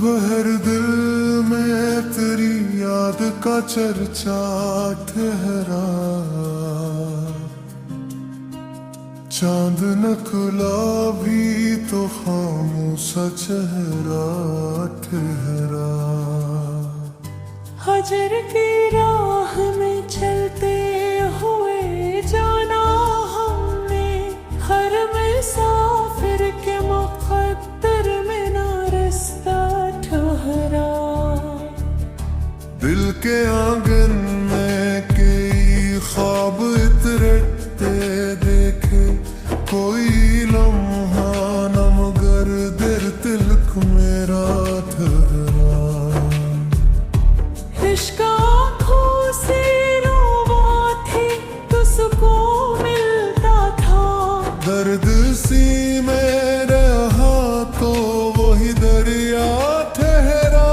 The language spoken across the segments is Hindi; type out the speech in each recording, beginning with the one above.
हर दिल में तेरी याद का चर्चा ठहरा। चांद नकला भी तो खामोशा चेहरा ठहरा। हजर की राह में चलते हुए जाना हमने, हर मुसाफिर के मुक़द्दर में ना रास्ता ठहरा। दिल के आंगन में कई ख्वाब इतरते देखे, कोई लम्हा न मगर दिल तिलक मेरा ठहरा। इश्क आँखों से रोवा थी तो सुकून मिलता था। दर्द सी में रहा तो वही दरिया ठहरा।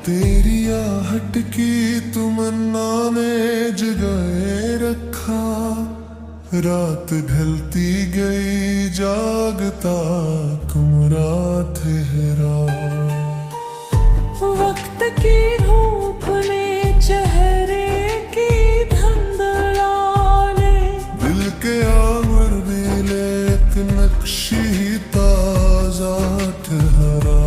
तेरी आहट की तमन्ना ने जगाए रखा। रात ढलती गई जागता कमरा ठहरा। वक्त की धूप में चेहरे की धुंधलाले, दिल के आंगन में एक नक्शी ताजा ठहरा।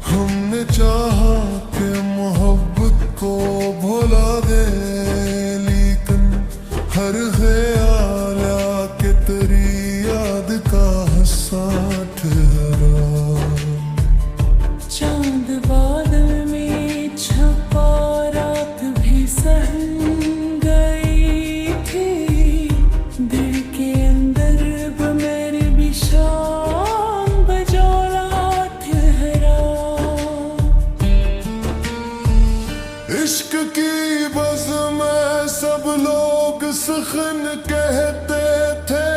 हमने चाहा कि मोहब्बत को भुला दे, लेकिन हर ख्याल आके तेरी याद का हिस्सा ठहरा। चांद बादल में छुपा रात भी सहम गई थी। दिल के अंदर मेरे भी शाम बजौला ठहरा। इश्क की बज़ में सब लोग सखन कहते थे,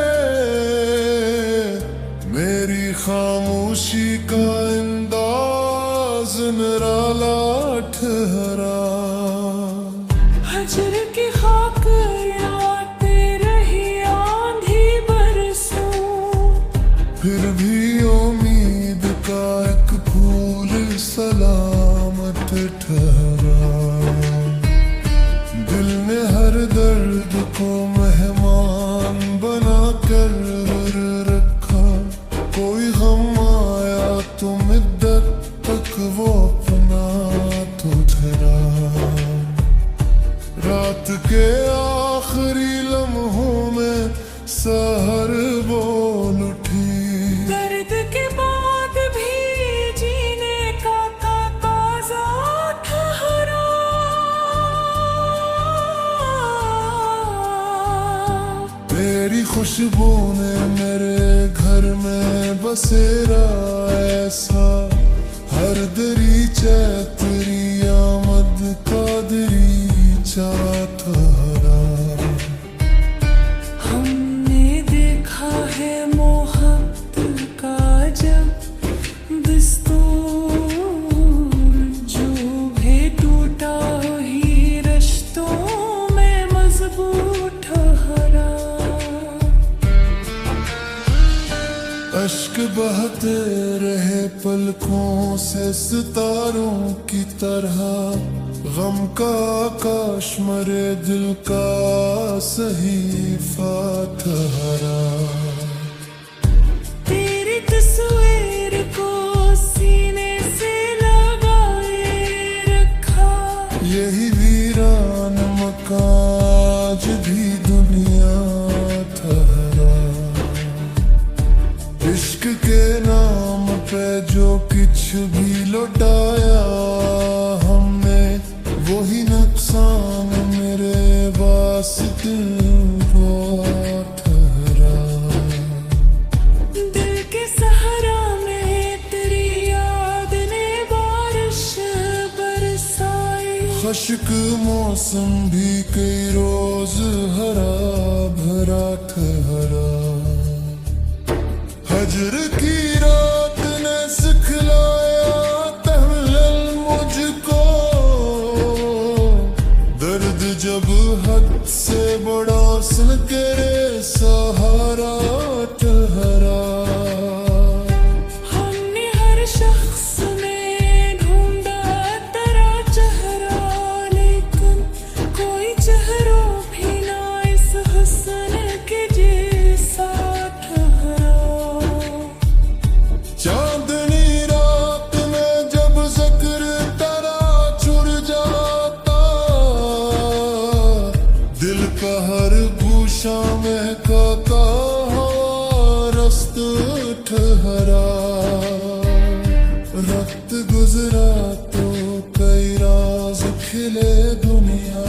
मेरी खामोशी का अंदाज निराला ठहरा। हजर की खाक याते रही आंधी बरसों, फिर भी उम्मीद का एक फूल सलामत ठहरा। दिल ने हर दर्द को मेहमान बना कर रखा। कोई गम आया तो मुद्दत तक वो अपना तो ठहरा। रात के आखिरी लम्हों में सहर बोल उठी। दर्द के बाद भी जीने का तकाज़ा ठहरा। तेरी खुशबू ने मेरे घर में बसेरा ऐसा, हर दरीचा तेरी आमद का दरीचा ठहरा। हमने देखा है मोहब्बत का जब दस्तूर, जो भी टूटा ही रिश्तों में मजबूत ठहरा। अश्क बहते रहे पलकों से सितारों की तरह, गम का आकाश मरे दिल का सहीफा ठहरा। तेरी तस्वीर को सीने से लगाए रखा। यही वीरान मकान आज भी दुनिया ठहरा। इश्क के नाम पे जो कुछ भी लौटाया हमने, वही नुकसान मेरे वास्ते हुआ ठहरा। दिल के सहारा में तेरी याद ने बारिश बरसाई। खुश्क मौसम भी कई रोज हरा भरा ठहरा। हजर की रात ने सिखलाया तहल्लुल मुझको, दर्द जब हद से बड़ा सन करे सहा। सहारा ठहरा। हमने हर शख्स में ढूंढा तेरा चेहरा, लेकिन कोई चेहरा भी ना इस हुस्न के जैसा ठहरा। चांदनी रात में जब जिक्र तेरा छुड़ जाता, दिल का हर गूशा में काका रस्त ठहरा। वक्त गुजरा तो कई राज खिले दुनिया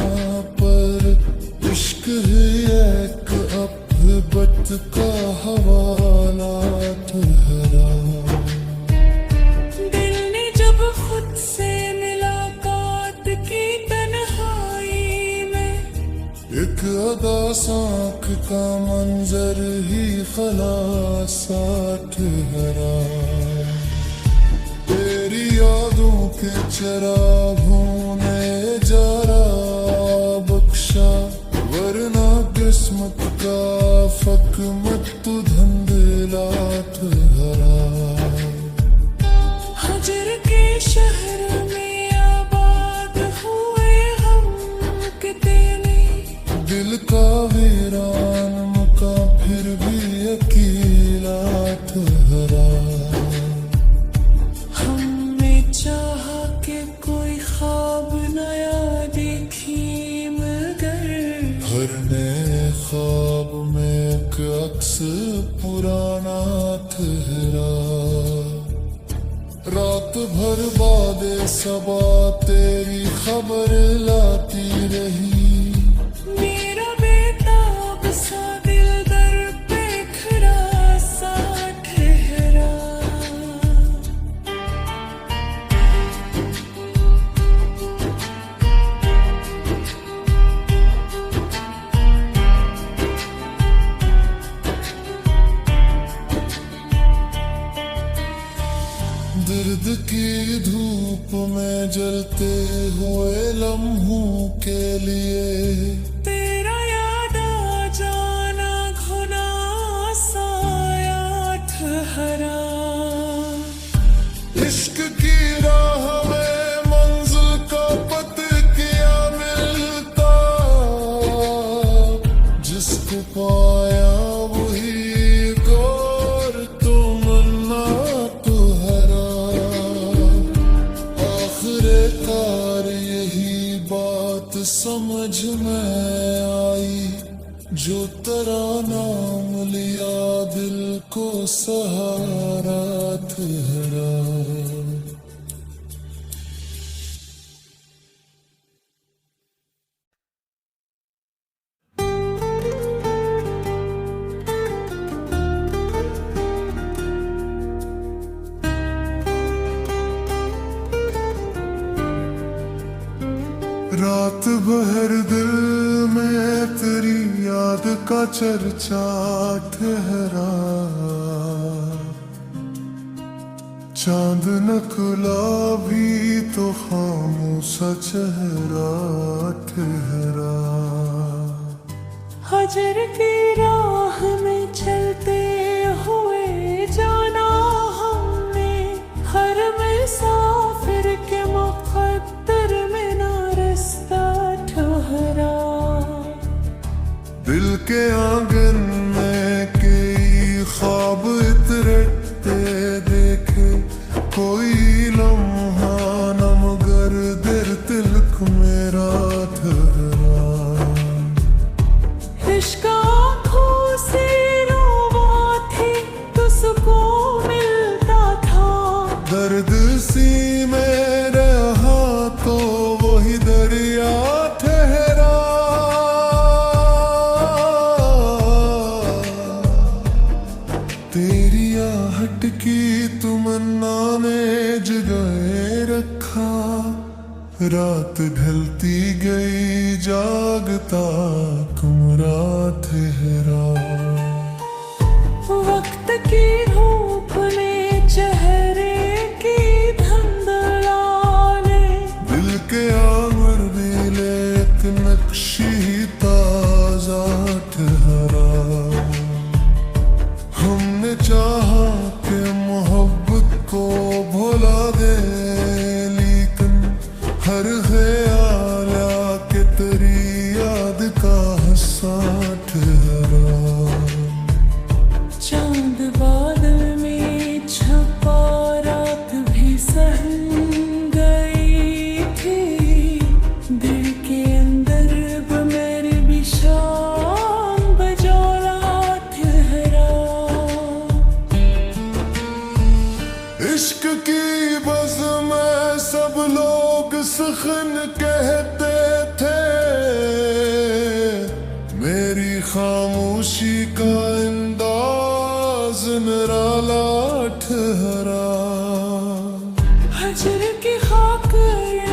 पर, इश्क ही एक अफ़बत का हवाला ठहरा। दिल ने जब खुद से मुलाकात की तन्हाई में, एक अदा साँख का मंजर ही खलासा ठहरा। तेरी यादों के चरागों ने जरा बख्शा, वरना किस्मत का फक मत धुंधला ठहरा। हजर के शहर में आबाद हुए हम कितने, दिल का वीरान मुका फिर भी अकेला ठहरा। हमने चाहा कि कोई ख्वाब नया देखी, मगर हर नए ख्वाब में एक अक्स पुराना ठहरा। रात भर बाद सबा तेरी खबर लाती रही, मेरा बेताब सा दिल दर पे खड़ा सा ठहरा। दर्द की धूप में जलते हुए लम्हों के लिए, तेरा याद आ जाना घुना साया ठहरा। इश्क की राह में मंजिल का पत किया मिलता, जिसको पाया वही गौर तो मन्ना तो हरा। आखिर कार यही बात समझ में आई, जो तेरा नाम लिया दिल को सहारा ठहरा। रात भर दिल में तेरी याद का चर्चा ठहरा। चांद नकला भी तो खामोशा चेहरा ठहरा। हजर की राह में चलते हुए जाना हमने, हर मुसाफिर के मुक़द्दर में ना रास्ता ठहरा। दिल के आंगन में कई ख्वाब इतरते देखे, कोई लम्हा न मगर दिल तिलक मेरा ठहरा। इश्क आँखों से रोवा थी तुझको मिलता था, दर्द सी में रहा तो वही दरिया ठहरा। तेरी आहट की तमन्ना ने जगाए रखा, रात ढलती गई जागता कमरा ठहरा। वक्त की धूप ने चेहरे की धुंधलाने, दिल के आंगन में एक नक्शी ताजा ठहरा। सुलखन कहते थे, मेरी खामोशी का अंदाज निराला ठहरा। हजर की खाक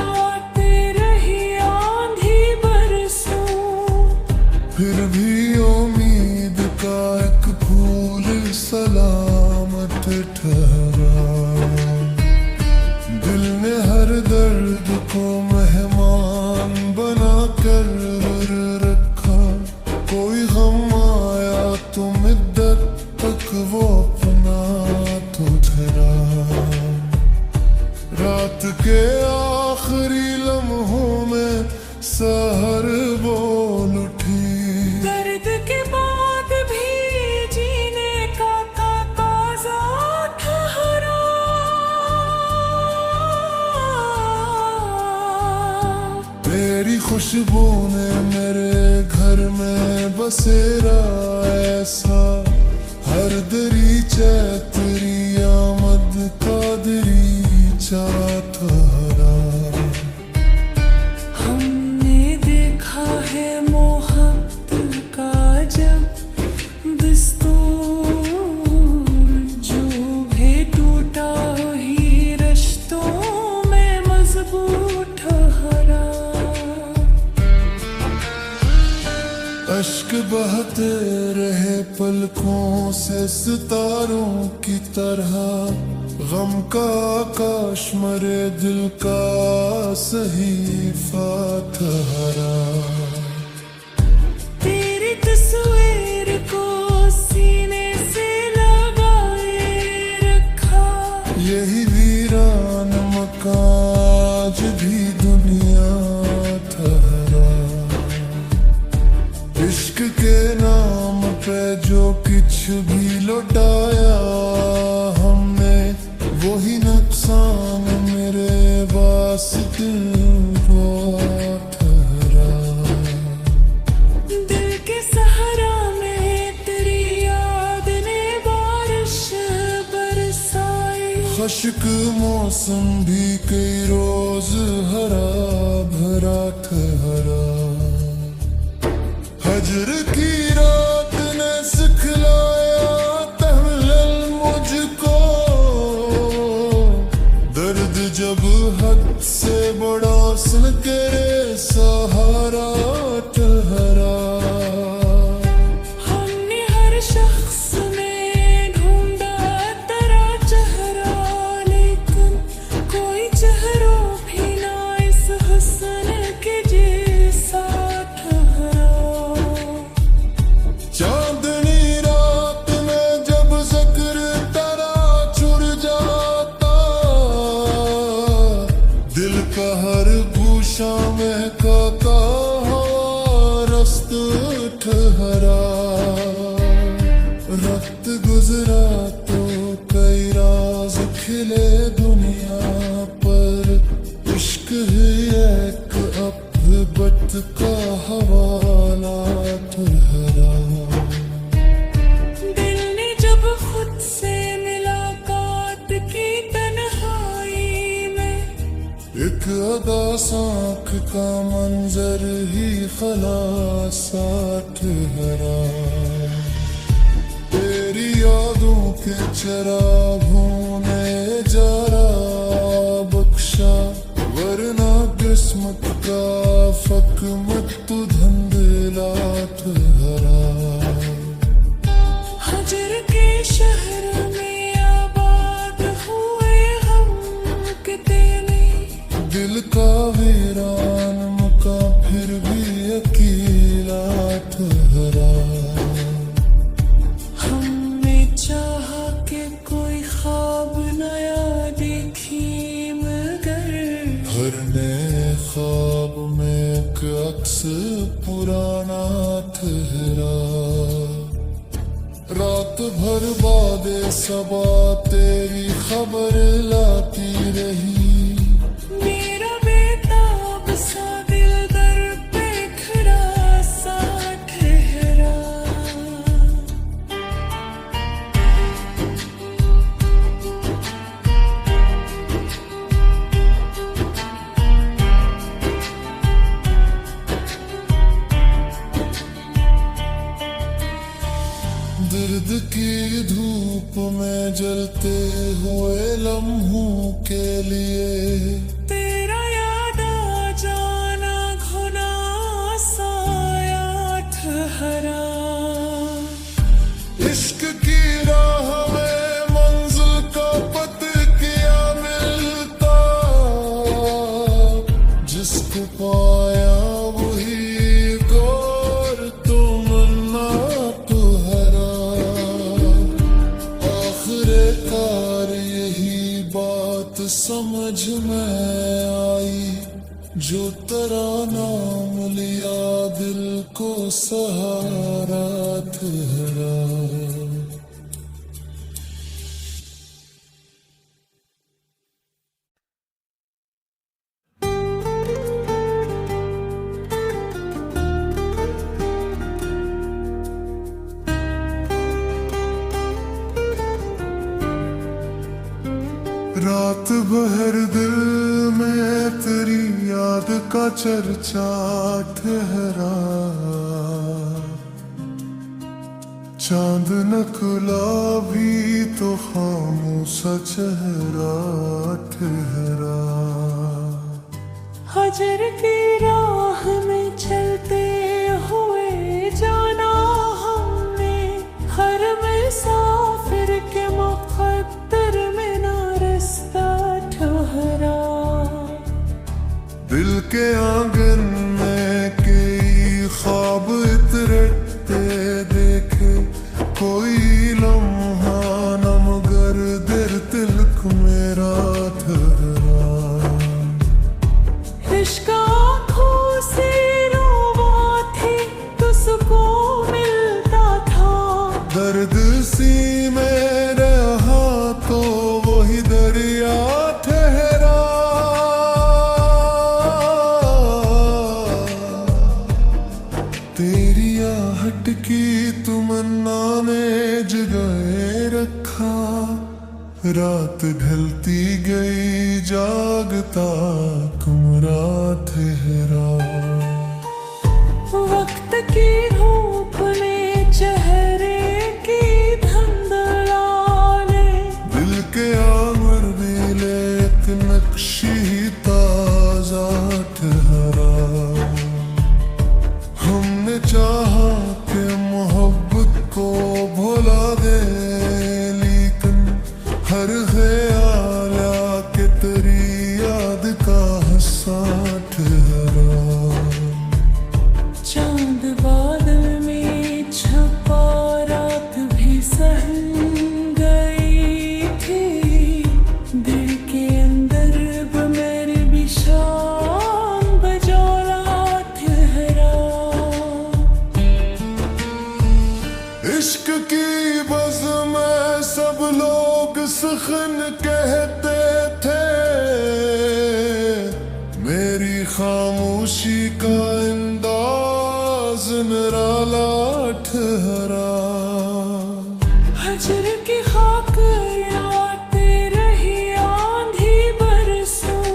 आते रही आंधी बरसों, फिर भी उम्मीद का एक फूल सलामत ठहरा। दिल ने हर दर्द को मेहमान बना कर रखा। कोई गम आया तो मुद्दत तक वो अपना तो धरा। रात के आखिरी लम्हों में सहर बोल उठी। दर्द के बाद भी जीने का तकाज़ा ठहरा। तेरी खुशबू ने मेरे घर में बसेरा ऐसा, हर दरीचा तेरी आमद का दरीचा ठहरा। हमने देखा है मोहब्बत का जब दस्तूर, जो भी टूटा ही रिश्तों में मजबूत ठहरा। अश्क बहते रहे पलकों से सितारों की तरह। गम का आकाश मरे दिल का सहीफा ठहरा। तेरी तस्वीर को सीने से लगाए रखा। यही वीरान मकान आज भी दुनिया ठहरा। इश्क के नाम पे जो कुछ भी लौटाया हमने, वही नुकसान मेरे वास्ते वो ठहरा। दिल के सहारा में तेरी याद ने बारिश बरसाई। खुश्क मौसम भी कई रोज हरा भरा ठहरा। हजर की रात ने सिखलाया तहम्मुल मुझको। दर्द जब हद से बड़ा सुन करे सहारा ठहरा। हमने हर शख्स में ढूंढा तेरा चेहरा, लेकिन कोई चेहरा भी ना इस हुस्न के जैसा ठहरा। चांदनी रात में जब ज़िक्र तेरा छुड़ जाता, दिल का हर गूशा में काका रस्त ठहरा। वक्त गुजरा तो कई राज खिले दुनिया पर। इश्क ही एक अफ़बत का हवाला ठहरा। दिल ने जब खुद से मुलाकात की तन्हाई में, एक अदा साँख का मंजर ही खलासा ठहरा। तेरी यादों के चरागों ने जरा बख्शा, वरना किस्मत का फक मत धंधला ठहरा। हजर के शहर में आबाद हुए हम कितने। दिल का वीरान मका फिर भी अकेला ठहरा। हमने चाहा कि कोई ख्वाब नया देखी, मगर हर नए ख्वाब में एक अक्स पुराना ठहरा। रात भर बादे सबा तेरी खबर लाती रही। मेरा बेताब सा दिल दर पे खड़ा सा ठहरा। धूप में जलते हुए लम्हों के लिए तेरा याद आ जाना घुना साया ठहरा। इश्क की राह में मंजिल का पता क्या मिलता, जिसको पाया वही गौर तो मन्ना तो हरा। आखिरकार यही बात समझ में आई, जो तेरा नाम लिया दिल को सहारा ठहरा। रात भर दिल में तेरी याद का चर्चा ठहरा। चांद नकला भी तो खामोशा चेहरा ठहरा। हजर की राह में चलते हुए जाना हमने, हर मुसाफिर के मुक़द्दर में ना रास्ता ठहरा। दिल के आंगन में कई ख्वाब इतरते देखे, कोई लम्हा न मगर दिल तिलक मेरा ठहरा। इश्क आँखों से रोवा थी तुझको मिलता था, दर्द सी में रहा तो वही दरिया ठहरा। तेरी आहट की तमन्ना ने जगाए रखा, रात ढलती गई जागता कमरा ठहरा। वक्त की धूप ने चेहरे की धुंधलाने, दिल के आंगन नीले एक नक्शी ताजा ठहरा। हमने चाहा कि मोहब्बत को भुला दे, लेकिन हर ख्याल आके तेरी याद का हंसा ठहरा। चांद बादल में छुपा रात भी सहम गई थी, दिल के अंदर मेरे भी शाम बजौला ठहरा। इश्क की बज़ में सब लोग सखन कहते थे, मेरी खामोशी का अंदाज निराला ठहरा। हजर की खाक आते रही आंधी बरसों,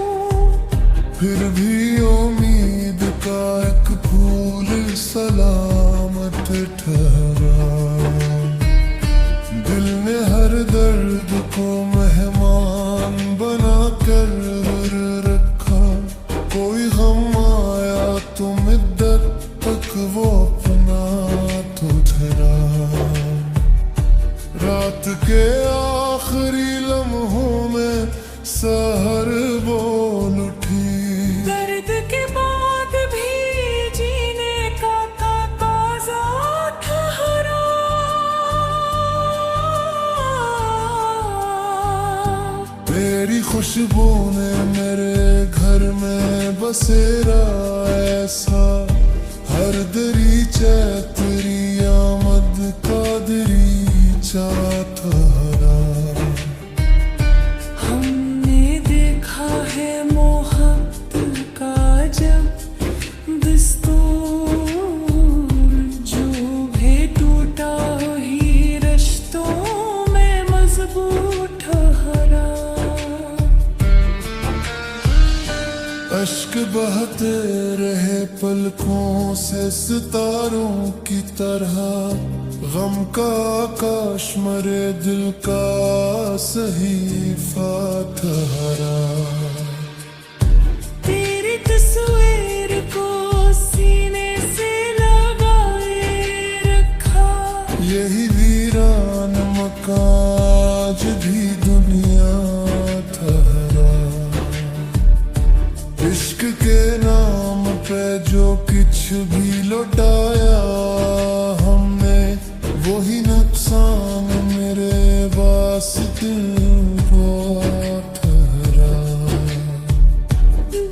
फिर भी उम्मीद का एक फूल सलामत ठहरा। दिल ने हर दर्द को मेहमान बना कर रखा, कोई गम आया तो मुद्दत तक वो अपना तो ठहरा। रात के आखिरी लम्हों में सहर बोल उठी, दर्द के बाद भी जीने का तकाज़ा ठहरा। तेरी खुशबू ने मेरे घर में बसेरा ऐसा, हर दरीचा तेरी आमद का दरीचा ठहरा। हमने देखा है मोहब्बत का जब दस्तूर, जो भी टूटा ही रिश्तों में मजबूत ठहरा। अश्क बहते रहे पलकों से सितारों की तरह, गम का आकाश मरे दिल का सहीफा ठहरा। तेरी तस्वीर को सीने से लगाए रखा। यही वीरान मकान आज भी दुनिया ठहरा। इश्क के नाम पे जो कुछ भी लौटाया हमने, वही नुकसान मेरे वास्ते बहुत ठहरा।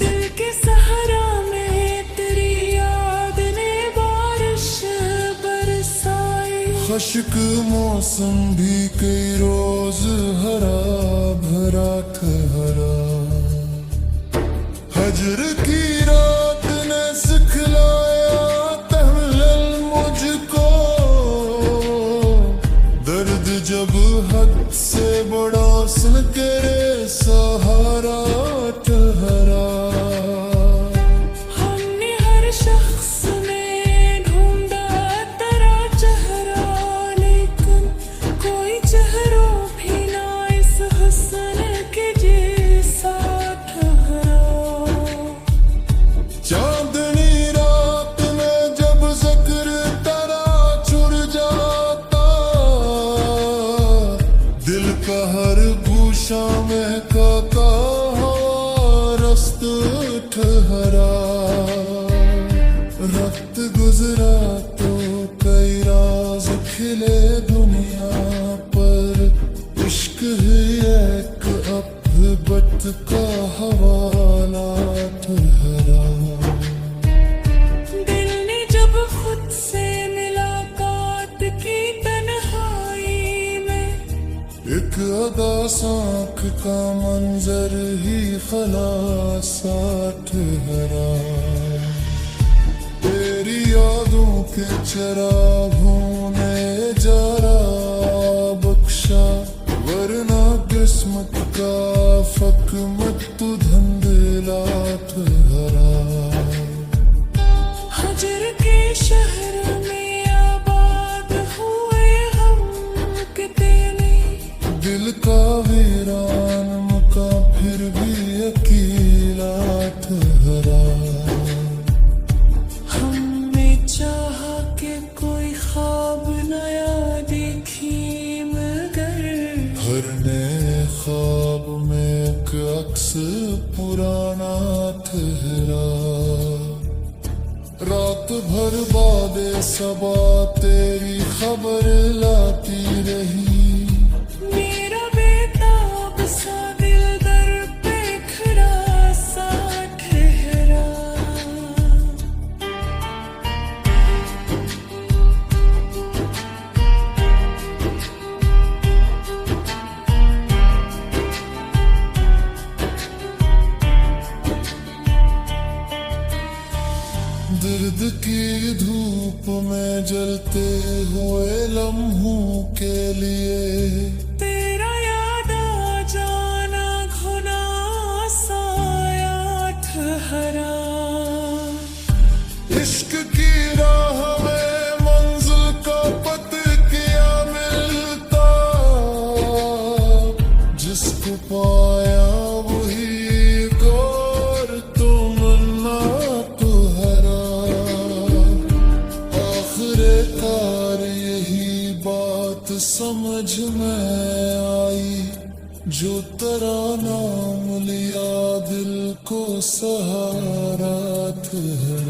दिल के सहारा में तेरी याद ने बारिश बरसाई। खुश्क मौसम भी कई रोज हरा भरा ठहरा। हजर की रात ने सिखलाया तहम्मुल मुझको। दर्द जब हद से बड़ा सुन करे सहारा ठहरा। हमने हर शख्स में ढूंढा तेरा चेहरा, लेकिन कोई चेहरों भी ना इस हुस्न के जैसा ठहरा। चांदनी रात में जब जिक्र तेरा छुड़ जाता, दिल का हर गूशा में काका रस्त ठहरा। वक्त गुजरा तो कई राज खिले दुनिया पर। इश्क ही एक अफ़बत का हवाला ठहरा। दिल ने जब खुद से मुलाकात की तन्हाई में, एक अदा साँख का मंजर ही खलासा ठहरा। तेरी यादों के चरागों ने जरा बख्शा, वरना किस्मत का फक मत तू धंधला ठहरा। हजर के शहर में आबाद हुए हम कितने। दिल का वीरान मका फिर भी अकेला ठहरा। हमने चाहा कि कोई ख्वाब नया देखी, मगर हर नए ख्वाब में एक अक्स पुराना ठहरा। रात भर बादे सबा तेरी खबर लाती रही। मेरा बेताब सा दिल दर पे खड़ा सा ठहरा। दर्द की धूप में जलते हुए लम्हों के लिए, तेरा याद आ जाना घुना साया ठहरा। इश्क की राह में मंजिल का पत किया मिलता। जिसको पाया वही गौर तो मन्ना तो हरा। आखिरे कार यही बात समझ में आई, जो तेरा नाम लिया दिल को सहारा ठहरा।